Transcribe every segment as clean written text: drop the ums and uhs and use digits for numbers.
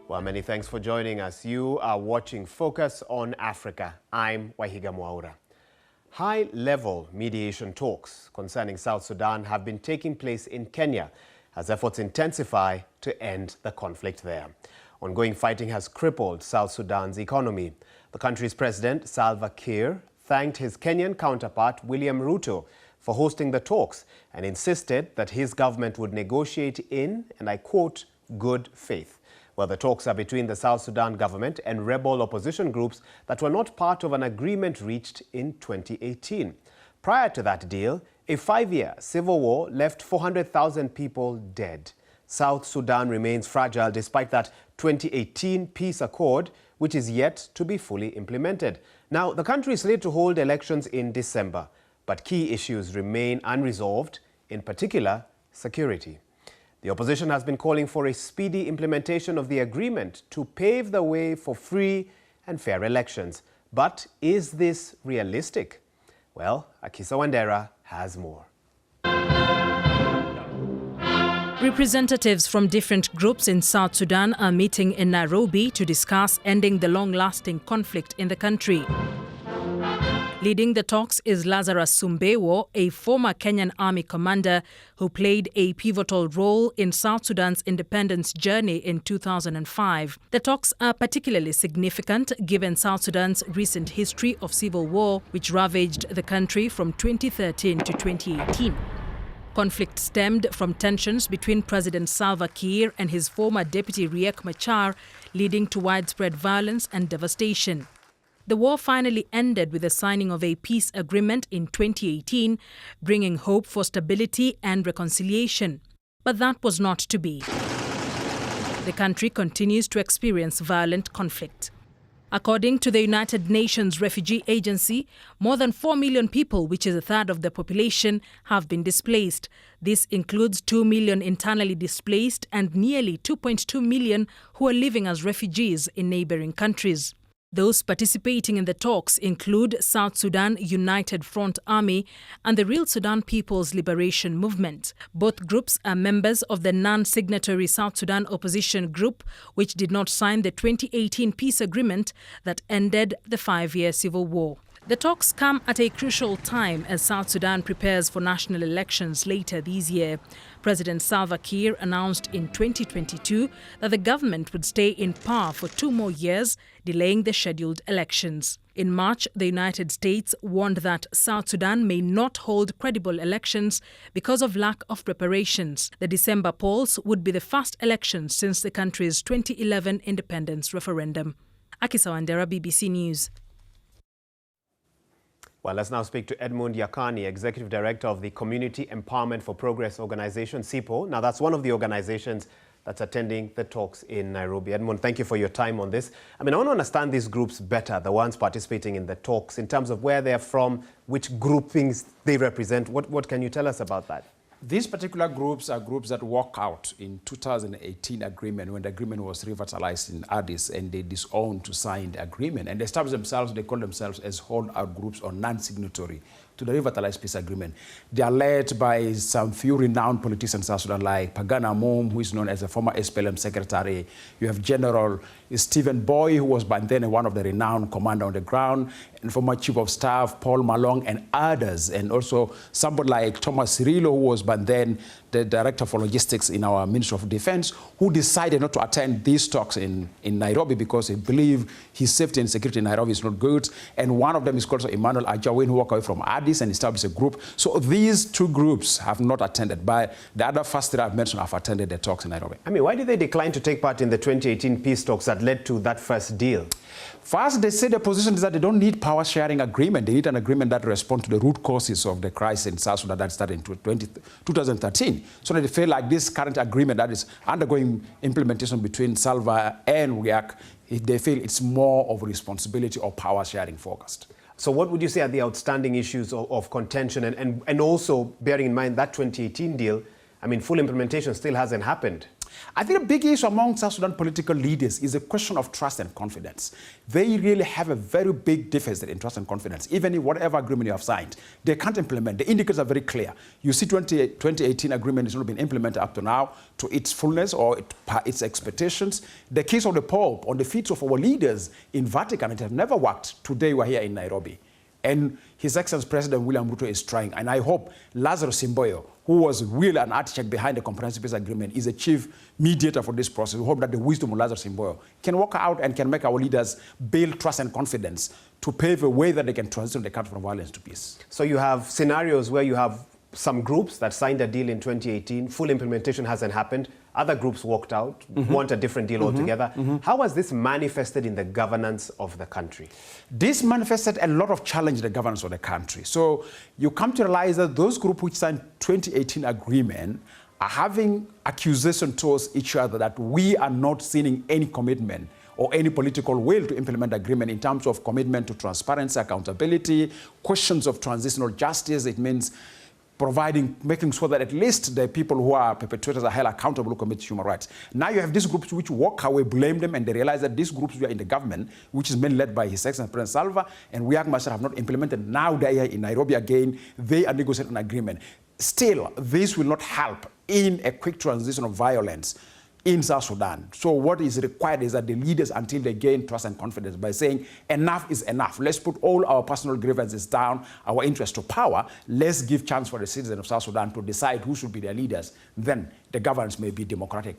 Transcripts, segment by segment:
Well, many thanks for joining us. You are watching Focus on Africa. I'm Wahiga Mwaura. High-level mediation talks concerning South Sudan have been taking place in Kenya as efforts intensify to end the conflict there. Ongoing fighting has crippled South Sudan's economy. The country's president, Salva Kiir, thanked his Kenyan counterpart, William Ruto, for hosting the talks and insisted that his government would negotiate in, and I quote, good faith. Well, the talks are between the South Sudan government and rebel opposition groups that were not part of an agreement reached in 2018. Prior to that deal, a 5-year civil war left 400,000 people dead. South Sudan remains fragile despite that 2018 peace accord, which is yet to be fully implemented. Now, the country is slated to hold elections in December, but key issues remain unresolved, in particular, security. The opposition has been calling for a speedy implementation of the agreement to pave the way for free and fair elections. But is this realistic? Well, Akisa Wandera has more. Representatives from different groups in South Sudan are meeting in Nairobi to discuss ending the long-lasting conflict in the country. Leading the talks is Lazarus Sumbewo, a former Kenyan army commander who played a pivotal role in South Sudan's independence journey in 2005. The talks are particularly significant given South Sudan's recent history of civil war, which ravaged the country from 2013 to 2018. Conflict stemmed from tensions between President Salva Kiir and his former deputy Riek Machar, leading to widespread violence and devastation. The war finally ended with the signing of a peace agreement in 2018, bringing hope for stability and reconciliation. But that was not to be. The country continues to experience violent conflict. According to the United Nations Refugee Agency, more than 4 million people, which is a third of the population, have been displaced. This includes 2 million internally displaced and nearly 2.2 million who are living as refugees in neighboring countries. Those participating in the talks include South Sudan United Front Army and the Real Sudan People's Liberation Movement. Both groups are members of the non-signatory South Sudan opposition group, which did not sign the 2018 peace agreement that ended the 5-year civil war. The talks come at a crucial time as South Sudan prepares for national elections later this year. President Salva Kiir announced in 2022 that the government would stay in power for 2 more years, delaying the scheduled elections. In March, the United States warned that South Sudan may not hold credible elections because of lack of preparations. The December polls would be the first elections since the country's 2011 independence referendum. Akisa Wandera, BBC News. Well, let's now speak to Edunud Yakani, Executive Director of the Community Empowerment for Progress organization, CEPO. Now, that's one of the organizations that's attending the talks in Nairobi. Edunud, thank you for your time on this. I want to understand these groups better, the ones participating in the talks, in terms of where they're from, which groupings they represent. What can you tell us about that? These particular groups are groups that walk out in 2018 agreement when the agreement was revitalized in Addis, and they disowned to sign the agreement. And they established themselves, they call themselves as holdout groups or non-signatory to the revitalized peace agreement. They are led by some few renowned politicians in South Sudan, like Pagana Mom, who is known as a former SPLM secretary. You have General Stephen Boy, who was by then one of the renowned commander on the ground, and former Chief of Staff Paul Malong, and others. And also somebody like Thomas Cirillo, who was by then the Director for Logistics in our Ministry of Defense, who decided not to attend these talks in Nairobi because he believed his safety and security in Nairobi is not good. And one of them is called Emmanuel Ajawin, who walked away from Addis and established a group. So these 2 groups have not attended, but the other first 3 I've mentioned have attended the talks in Nairobi. Why did they decline to take part in the 2018 peace talks that led to that first deal? First, they say the position is that they don't need power sharing agreement. They need an agreement that responds to the root causes of the crisis in South Sudan that started in 2013. So they feel like this current agreement that is undergoing implementation between Salva and Riek, they feel it's more of a responsibility or power sharing focused. So what would you say are the outstanding issues of contention and also bearing in mind that 2018 deal, full implementation still hasn't happened? I think the big issue among South Sudan political leaders is a question of trust and confidence. They really have a very big deficit in trust and confidence. Even in whatever agreement you have signed, they can't implement. The indicators are very clear. You see 2018 agreement has not been implemented up to now to its fullness or its expectations. The case of the Pope on the feet of our leaders in Vatican, it has never worked. Today we're here in Nairobi. And His Excellency President William Ruto is trying. And I hope Lazarus Simboyo, who was really an architect behind the Comprehensive Peace Agreement, is a chief mediator for this process. We hope that the wisdom of Lazarus Simboyo can work out and can make our leaders build trust and confidence to pave a way that they can transition the country from violence to peace. So you have scenarios where you have some groups that signed a deal in 2018, full implementation hasn't happened. Other groups walked out, want a different deal altogether. How has this manifested in the governance of the country? This manifested a lot of challenge in the governance of the country. So you come to realize that those groups which signed 2018 agreement are having accusation towards each other that we are not seeing any commitment or any political will to implement the agreement in terms of commitment to transparency, accountability, questions of transitional justice. It means making sure that at least the people who are perpetrators are held accountable who commit human rights. Now you have these groups which walk away, blame them, and they realize that these groups who are in the government, which is mainly led by His Excellency President Salva and Riek Machar, have not implemented. Now they are in Nairobi again. They are negotiating an agreement. Still, this will not help in a quick transition of violence in South Sudan. So what is required is that the leaders, until they gain trust and confidence by saying enough is enough, let's put all our personal grievances down, our interest to power, let's give chance for the citizens of South Sudan to decide who should be their leaders, then the governance may be democratic.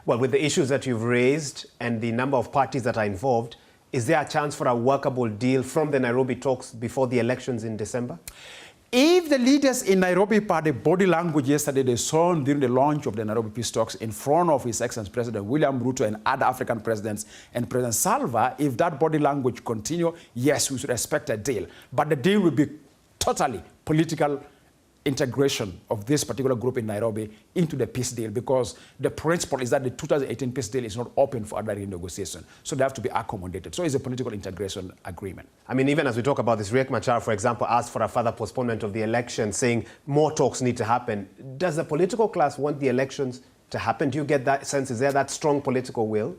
Well, with the issues that you've raised and the number of parties that are involved, is there a chance for a workable deal from the Nairobi talks before the elections in December? If the leaders in Nairobi, per the body language yesterday, they saw during the launch of the Nairobi peace talks in front of His Excellency President William Ruto and other African presidents and President Salva, if that body language continue, yes, we should expect a deal. But the deal will be totally political integration of this particular group in Nairobi into the peace deal, because the principle is that the 2018 peace deal is not open for other renegotiation. So they have to be accommodated. So it's a political integration agreement. I mean, even as we talk about this, Riek Machar, for example, asked for a further postponement of the election, saying more talks need to happen. Does the political class want the elections to happen? Do you get that sense? Is there that strong political will?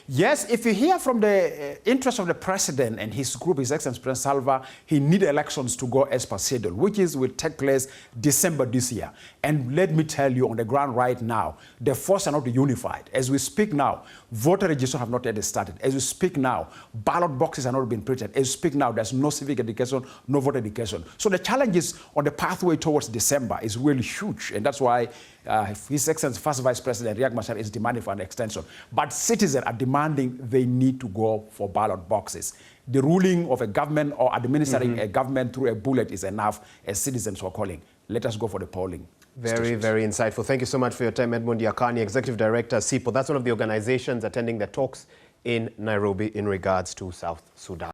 Yes, if you hear from the interest of the president and his group, His Excellency President Salva, he needs elections to go as per schedule, which will take place December this year. And let me tell you, on the ground right now, the forces are not unified. As we speak now, voter registration have not yet started. As we speak now, ballot boxes have not been printed. As we speak now, there's no civic education, no voter education. So the challenges on the pathway towards December is really huge, and that's why His Excellency First Vice President Riek Machar is demanding for an extension. But citizens are demanding they need to go for ballot boxes. The ruling of a government or administering a government through a bullet is enough, as citizens are calling. Let us go for the polling. Very, very insightful. Thank you so much for your time, Edmund Yakani, Executive Director, CEPO. That's one of the organizations attending the talks in Nairobi in regards to South Sudan.